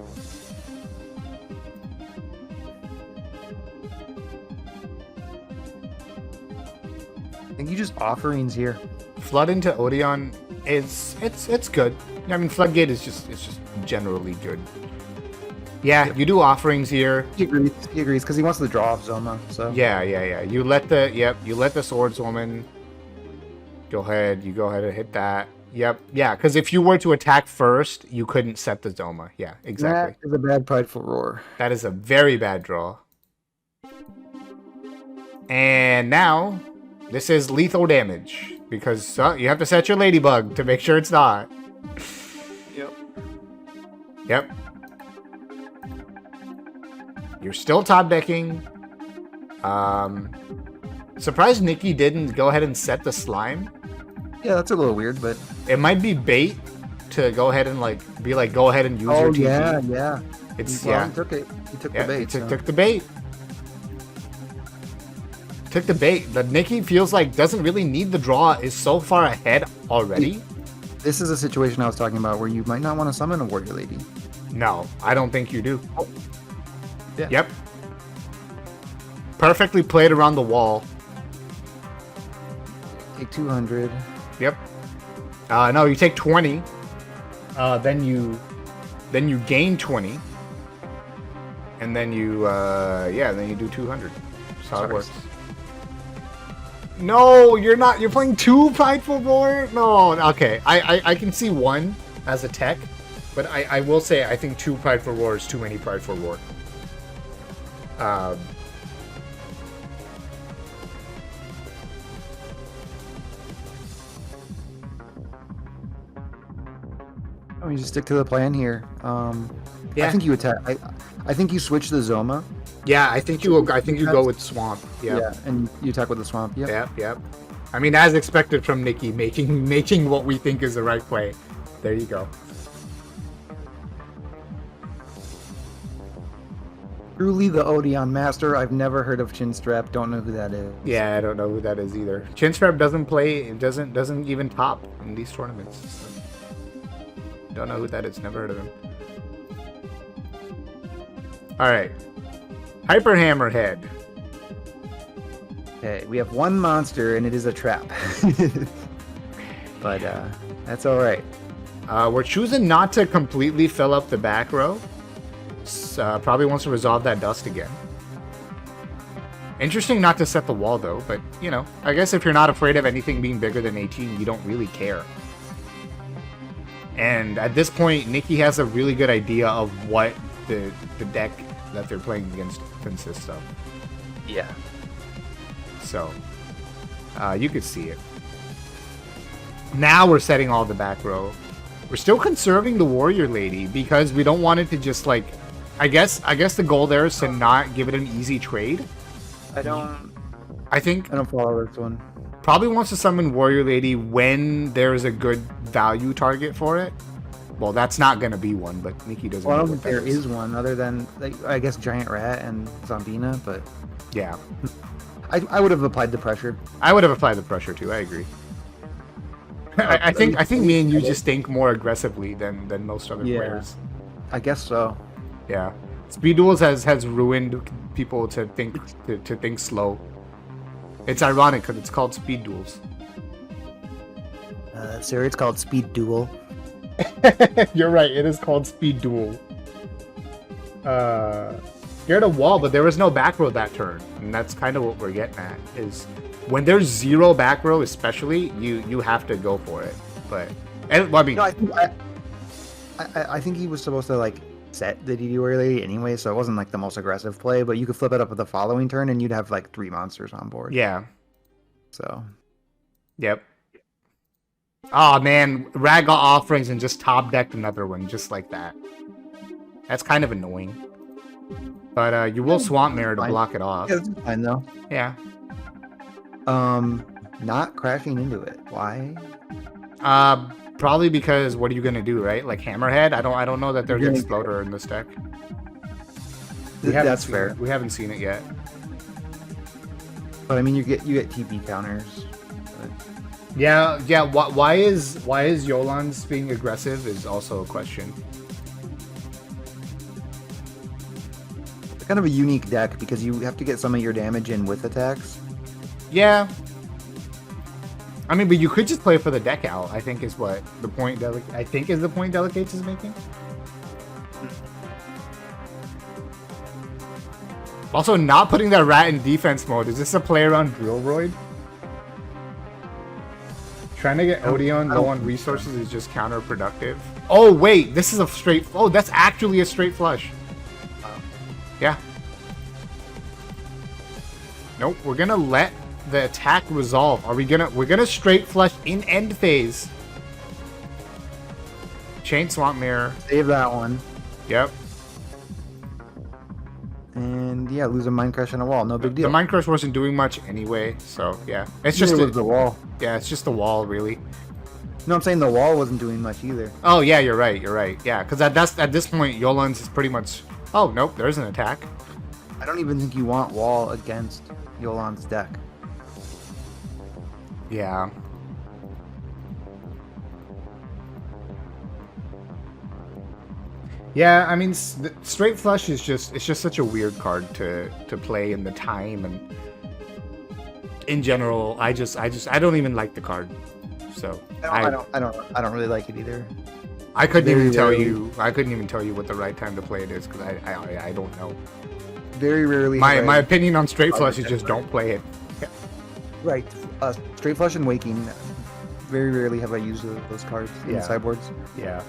I think you just offerings here. Flood into Odeon it's good. I mean, Floodgate is just generally good. Yeah, you do offerings here. He agrees because he wants to draw off Zoma. So Yeah. You let the swordswoman go ahead. You go ahead and hit that. Yep. Yeah, because if you were to attack first, you couldn't set the Zoma. Yeah, exactly. That is a bad prideful roar. That is a very bad draw. And now, this is lethal damage. Because you have to set your ladybug to make sure it's not. Yep. You're still top decking. Surprised Nikki didn't go ahead and set the slime. Yeah, that's a little weird, but It might be bait to go ahead and go ahead and use your TP. yeah. It's He took it. He took the bait. Took the bait. Took the bait. The Nikki feels like doesn't really need the draw, is so far ahead already. This is a situation I was talking about where you might not want to summon a warrior lady. No, I don't think you do. Oh. Yeah. Yep. Perfectly played around the wall. Take 200. Yep. No, you take 20. Then you gain 20. And then you do 200. That's how it works. No, you're not. You're playing 2 Prideful Roar? No, okay. I can see 1 as a tech, but I will say I think 2 Prideful Roar is too many Prideful Roar. Oh, you just stick to the plan here. Yeah. I think you attack. I think you switch the Zoma. Yeah, I think you go with Swamp. Yep. Yeah, and you attack with the Swamp. Yep. Yep. I mean, as expected from Nikki, making what we think is the right play. There you go. Truly the Odeon master. I've never heard of Chinstrap. Don't know who that is. Yeah, I don't know who that is either. Chinstrap doesn't even top in these tournaments. So. Don't know who that is. Never heard of him. All right. Hyper Hammerhead. Okay, we have one monster and it is a trap. But that's all right. We're choosing not to completely fill up the back row. Probably wants to resolve that dust again. Interesting not to set the wall though, but you know, I guess if you're not afraid of anything being bigger than 18, you don't really care. And at this point, Nikki has a really good idea of what the deck that they're playing against consists of. Yeah. So, you could see it. Now we're setting all the back row. We're still conserving the warrior lady because we don't want it to just like. I guess the goal there is to not give it an easy trade. I don't follow this one. Probably wants to summon warrior lady when there's a good value target for it. Well, that's not gonna be one, but Nikki doesn't. Well, I know don't what think that there is one other than like, I guess Giant Rat and Zombina, but Yeah, I would have applied the pressure. I would have applied the pressure too. I agree. I think me and you just think more aggressively than most other players. I guess so. Yeah, speed duels has ruined people to think slow. It's ironic because it's called speed duels. Sir, it's called Speed Duel. You're right. It is called speed duel. You're at a wall, but there was no back row that turn, and that's kind of what we're getting at. Is when there's zero back row, especially you have to go for it. But and, well, I mean, No, I think he was supposed to like set the DD Warrior Lady anyway, so it wasn't like the most aggressive play. But you could flip it up with the following turn, and you'd have like 3 monsters on board. yeah, So. yep. Oh man, Rag got offerings and just top decked another one just like that. That's kind of annoying. But you will Swamp Mirror to block it off. Yeah, that's fine though. Yeah. Not crashing into it. Why? Probably because what are you gonna do, right? Like Hammerhead? I don't know that there's an You're gonna- Exploder in this deck. That's fair. We haven't seen it yet. But I mean, you get TP counters. But... Yeah. Why is Yolan's being aggressive is also a question. It's kind of a unique deck because you have to get some of your damage in with attacks. Yeah. I mean, but you could just play for the deck out. I think is what the point. I think is the point Delicates is making. Also, not putting that rat in defense mode. Is this a play around Drillroid? Trying to get Odeon low on resources is just counterproductive. Oh wait, this is a straight. Oh, that's actually a straight flush. Yeah. Nope. We're gonna let the attack resolve. We're gonna straight flush in end phase. Chain Swamp Mirror. Save that one. Yep. And yeah, lose a Mind Crush on a wall. No big deal. The Mind Crush wasn't doing much anyway, so yeah. It's just the wall. Yeah, it's just the wall, really. No, I'm saying the wall wasn't doing much either. Oh yeah, you're right. Yeah, because at this point, Yolan's is pretty much. Oh nope, there's an attack. I don't even think you want wall against Yolan's deck. Yeah. Yeah, I mean, straight flush is just such a weird card to play in the time, and in general, I don't even like the card. So I don't really like it either. I couldn't even tell you what the right time to play it is because I don't know. Very rarely. My opinion on straight flush is just don't play it. Right. Straight flush and waking. Very rarely have I used those cards in the sideboards. Yeah.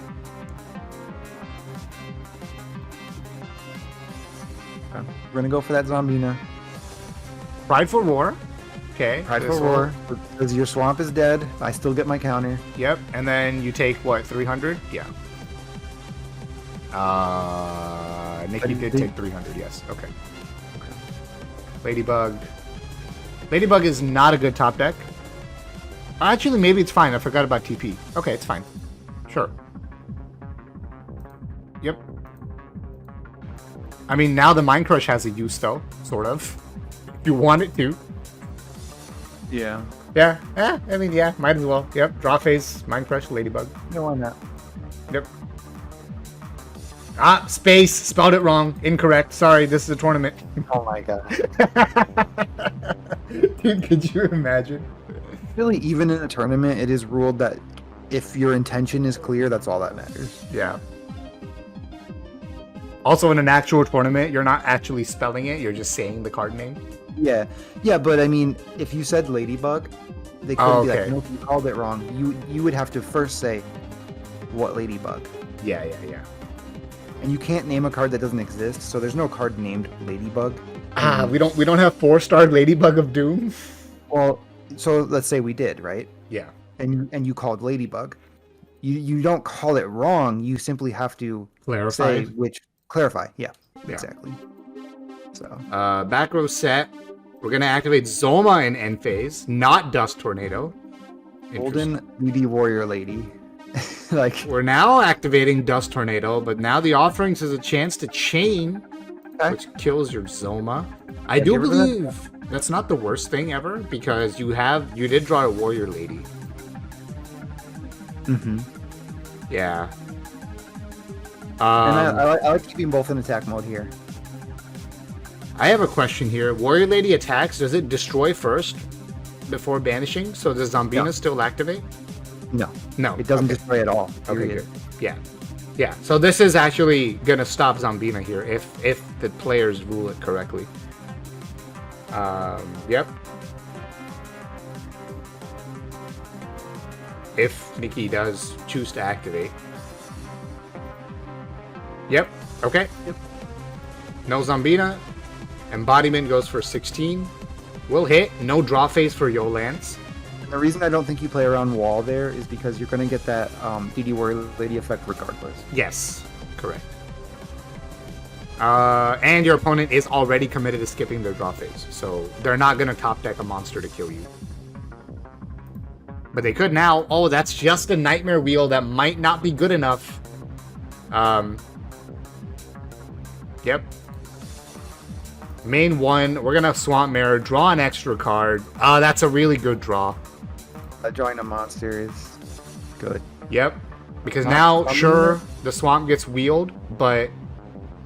Okay. We're gonna go for that Zombina. Prideful Roar. Okay. Prideful Roar. Because your swamp is dead. I still get my counter. Yep. And then you take what, 300? Yeah. Nikki did take 300. Yes. Okay. Ladybug. Ladybug is not a good top deck. Actually, maybe it's fine. I forgot about TP. Okay, it's fine. Sure. Yep. I mean, now the Mind Crush has a use, though. Sort of. If you want it to. Yeah. Yeah. I mean, yeah. Might as well. Yep. Draw phase, Mind Crush, Ladybug. No, why not? Yep. Space. Spelled it wrong. Incorrect. Sorry, this is a tournament. Oh my god. Dude, could you imagine? Really, even in a tournament, it is ruled that if your intention is clear, that's all that matters. Yeah. Also, in an actual tournament, you're not actually spelling it, you're just saying the card name. Yeah, but I mean, if you said Ladybug, they couldn't be like, nope, you called it wrong. You would have to first say, what Ladybug? Yeah. And you can't name a card that doesn't exist, so there's no card named Ladybug. We don't have 4-star Ladybug of Doom? Well, so let's say we did, right? Yeah. and you called Ladybug. You don't call it wrong. You simply have to Clarify. Clarify. Yeah, Yeah. exactly. So Back row set. We're gonna activate Zoma in end phase, not Dust Tornado. Golden BD Warrior Lady. Like, we're now activating Dust Tornado, but now the Offerings has a chance to chain, okay. which kills your Zoma. I do believe that's not the worst thing ever, because you did draw a Warrior Lady. Mm-hmm. Yeah. And I like keeping both in attack mode here. I have a question here. Warrior Lady attacks, does it destroy first before banishing? So does Zombina still activate? No. No. It doesn't destroy at all. Okay, good. Yeah. Yeah. So this is actually gonna stop Zombina here if the players rule it correctly. Yep. If Nikki does choose to activate. Yep. Okay. Yep. No Zombina. Embodiment goes for 16. Will hit. No draw phase for Yolance. And the reason I don't think you play around wall there is because you're going to get that DD Warrior Lady effect regardless. Yes. Correct. And your opponent is already committed to skipping their draw phase. So they're not going to top deck a monster to kill you. But they could now. Oh, that's just a Nightmare Wheel that might not be good enough. Yep. Main one, we're gonna Swamp Mirror, draw an extra card. That's a really good draw. Drawing a monster is good. Yep. Because now, sure, the swamp gets wheeled, but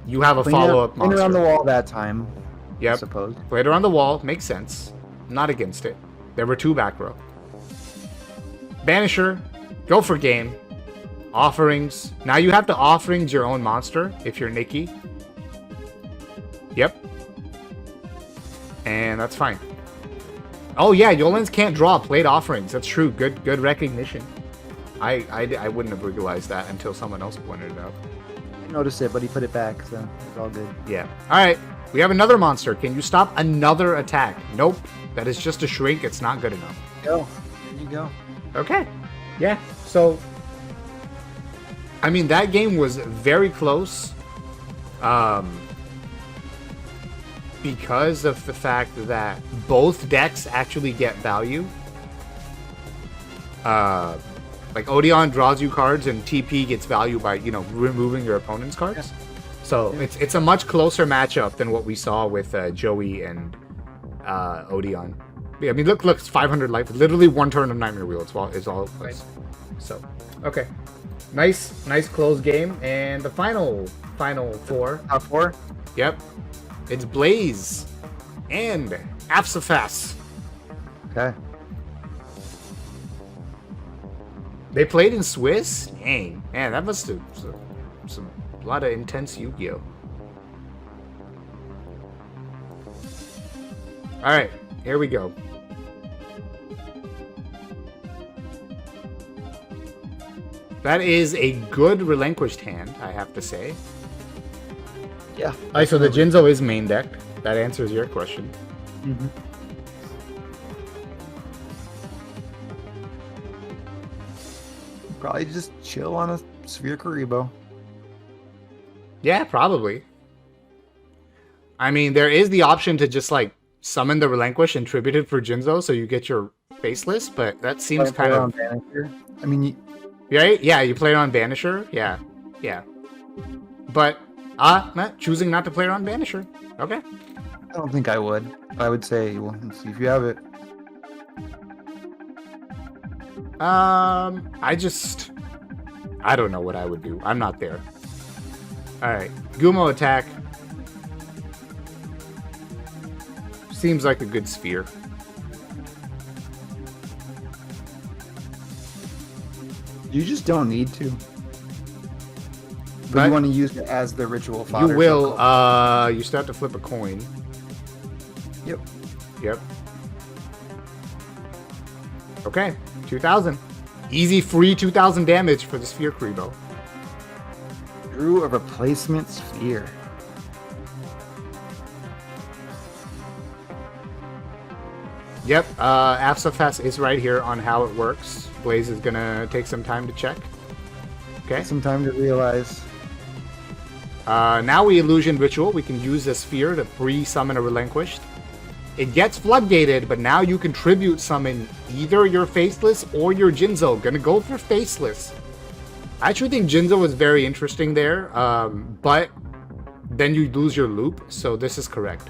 you have a follow-up monster. Playing around the wall that time. Yep. I suppose. Played around the wall, makes sense. I'm not against it. There were 2 back row. Banisher, go for game. Offerings. Now you have to Offerings your own monster if you're Nikki. Yep. And that's fine. Oh yeah, Yolans can't draw played Offerings. That's true. Good recognition. I wouldn't have realized that until someone else pointed it out. I noticed it, but he put it back, so it's all good. Yeah. Alright. We have another monster. Can you stop another attack? Nope. That is just a shrink. It's not good enough. Go. There you go. Okay. Yeah. So, I mean, that game was very close. Because of the fact that both decks actually get value. Like Odeon draws you cards and TP gets value by, removing your opponent's cards. Yeah. So it's a much closer matchup than what we saw with Joey and Odeon. Yeah, I mean, look, it's 500 life. Literally one turn of Nightmare Wheel. It's all it plays. So, okay. Nice close game. And the final 4. Top 4? Yep. It's Blaze and Apsafas. Okay. They played in Swiss? Dang. Man, that must have a lot of intense Yu-Gi-Oh. Alright, here we go. That is a good relinquished hand, I have to say. Yeah. Alright, so the Jinzo is main decked. That answers your question. Mm-hmm. Probably just chill on a Sphere Karibo. Yeah, probably. I mean, there is the option to just, summon the Relinquish and tribute it for Jinzo so you get your faceless, but that seems kind of... Banisher. I mean... Right? Yeah, you play it on Banisher? Yeah. But... choosing not to play it on Banisher. Okay. I don't think I would. I would say, well, let's see if you have it. I don't know what I would do. I'm not there. Alright. Gumo attack. Seems like a good sphere. You just don't need to. But you want to use it as the ritual fodder. You will. You still have to flip a coin. Yep. Okay. 2,000. Easy free 2,000 damage for the Sphere Karibo. Drew a replacement sphere. Yep. Apsafas is right here on how it works. Blaze is gonna take some time to check. Okay. Some time to realize. Now we Illusion Ritual. We can use a sphere to pre-summon a Relinquished. It gets floodgated, but now you can tribute summon either your Faceless or your Jinzo. Gonna go for Faceless. I actually think Jinzo was very interesting there, but then you lose your loop, so this is correct.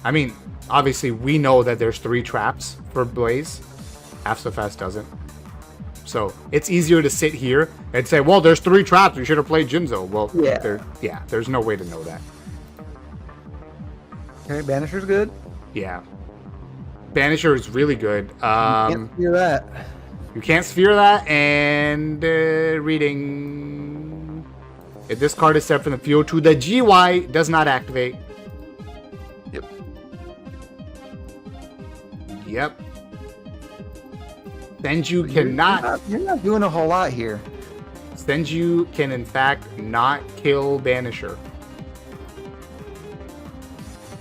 I mean, obviously we know that there's 3 traps for Blaze. Half so fast doesn't. So it's easier to sit here and say, well, there's 3 traps, you should have played Jinzo. Well, there's no way to know that. Okay, Banisher's good. Yeah. Banisher is really good. You can't hear that. You can't sphere that, and reading. If this card is set from the field to the GY, does not activate. Yep. Yep. Senju cannot. You're not doing a whole lot here. Senju can, in fact, not kill Banisher.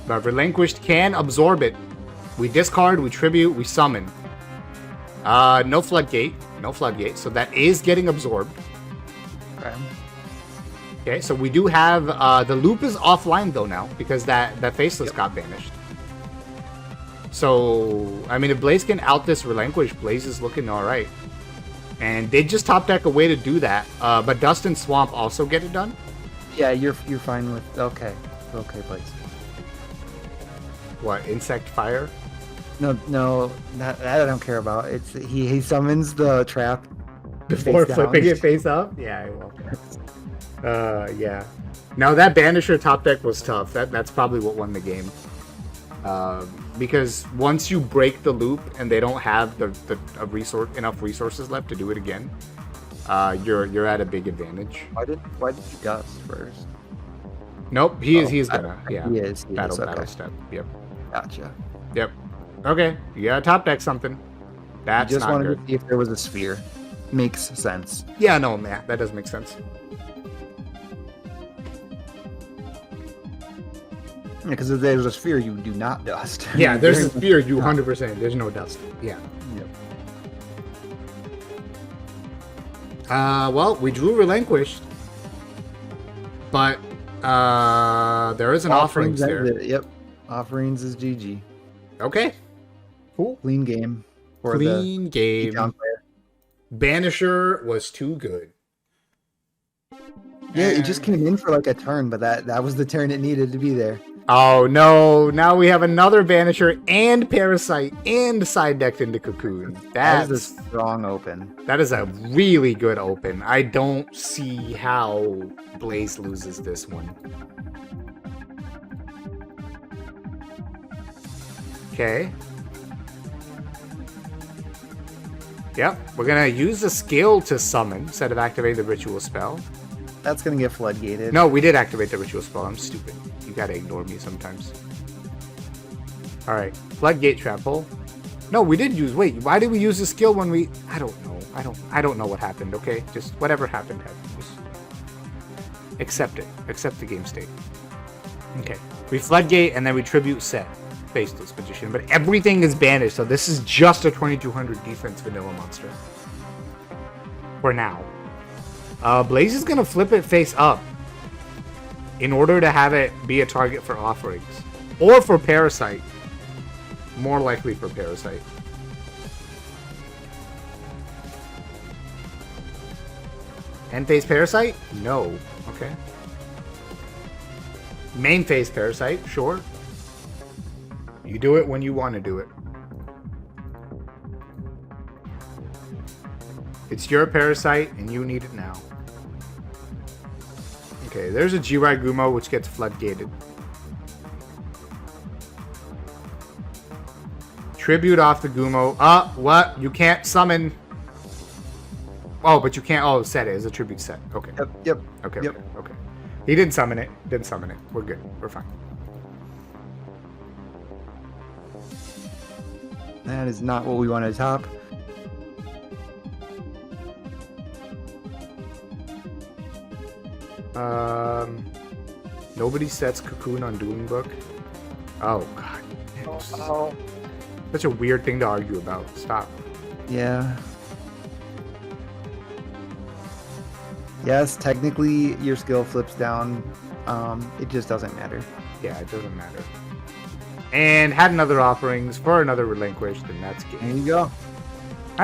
But Relinquished can absorb it. We discard, we tribute, we summon. No floodgate. No floodgate. So that is getting absorbed. Okay. Okay, so we do have... the loop is offline, though, now. Because that Faceless got banished. So, I mean, if Blaze can out this Relinquish, Blaze is looking alright. And they just top deck a way to do that. But Dust and Swamp also get it done? Yeah, you're fine with... Okay, Blaze. What, Insect Fire? No, that I don't care about. It's he summons the trap Before face flipping down. it face up? Yeah, I will. Yeah. Now that Banisher top deck was tough. That's probably what won the game. Because once you break the loop and they don't have enough resources left to do it again, you're at a big advantage. Why did you Dust first? Nope, he's gonna He is battle okay. step. Yep. Gotcha. Yep. Okay, you gotta top deck something. That's I just not wanted good. to see if there was a sphere. Makes sense. Yeah, no, man, that does make sense. Because if there's a sphere, you do not Dust. Yeah, there's a sphere, you 100%. There's no Dust. Yeah. Yep. Well, we drew Relinquished, but there is an Offerings there. Yep. Offerings is GG. Okay. Cool. Clean game. For Clean the game. Town player. Banisher was too good. Yeah, it just came in for like a turn, but that was the turn it needed to be there. Oh no, now we have another Banisher and Parasite and side decked into Cocoon. That is a strong open. That is a really good open. I don't see how Blaze loses this one. Okay. Yep, we're gonna use the skill to summon instead of activating the ritual spell. That's gonna get floodgated. No, we did activate the ritual spell. I'm stupid. You gotta ignore me sometimes. Alright, floodgate trap hole. No, we did use... Wait, why did we use the skill when we... I don't know. I don't know what happened, okay? Just whatever happened. Just accept it. Accept the game state. Okay. We floodgate and then we tribute set. Faceless magician. But everything is banished, so this is just a 2200 defense vanilla monster. For now. Blaze is gonna flip it face up in order to have it be a target for Offerings. Or for Parasite. More likely for Parasite. End phase Parasite? No. Okay. Main phase Parasite? Sure. You do it when you want to do it. It's your Parasite and you need it now. Okay, there's a Jirai Gumo which gets floodgated. Tribute off the Gumo. What? You can't summon. Oh, but you can't. Oh, set it as a tribute set. Okay. Yep. Okay. Yep. Okay. He didn't summon it. Didn't summon it. We're good. We're fine. That is not what we want to top. Nobody sets Cocoon on Dueling Book. Oh god. Oh. Such a weird thing to argue about. Stop. Yeah. Yes, technically your skill flips down. It just doesn't matter. Yeah, it doesn't matter. And had another offerings for another relinquished, and that's There game. you go. All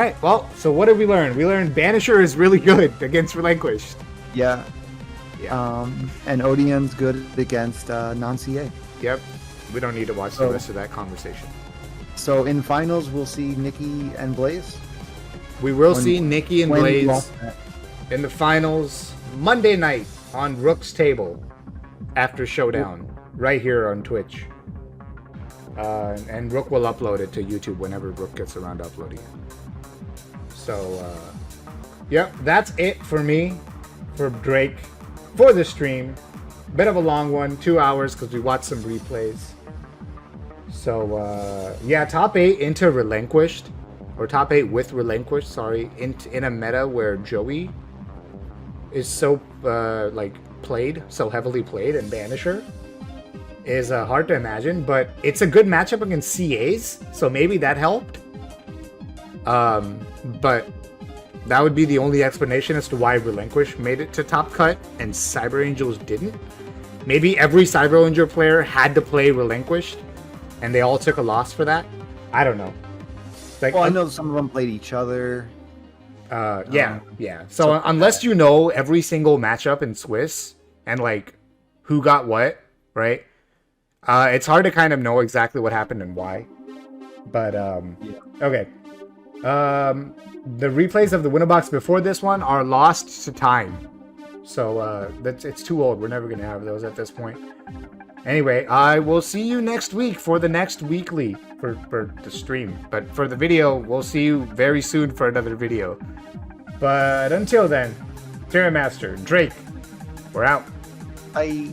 right, well, so what did we learn? We learned Banisher is really good against relinquished. Yeah. Yeah. And Odeon's good against non-CA. Yep. We don't need to watch the rest of that conversation. So in finals, we'll see Nikki and Blaze. We will see Nikki and when we Blaze lost that. in the finals Monday night on Rook's Table after Showdown, right here on Twitch. And Rook will upload it to YouTube whenever Rook gets around to uploading it. So, yep, that's it for me, for Drake, for the stream. Bit of a long one, 2 hours, because we watched some replays. So, yeah, top 8 into Relinquished, or top 8 with Relinquished, sorry, in a meta where Joey is so, played, so heavily played, and Banisher is hard to imagine, but it's a good matchup against CAs, so maybe that helped. But that would be the only explanation as to why Relinquish made it to top cut and Cyber Angels didn't. Maybe every Cyber Angel player had to play Relinquished, and they all took a loss for that. I don't know. Like, Well, I know some of them played each other. yeah. So unless you know every single matchup in Swiss and like who got what, right? It's hard to kind of know exactly what happened and why. But okay. The replays of the Winterbox before this one are lost to time. So it's too old. We're never gonna have those at this point. Anyway, I will see you next week for the next weekly for the stream. But for the video, we'll see you very soon for another video. But until then, Terra Master, Drake, we're out. Bye.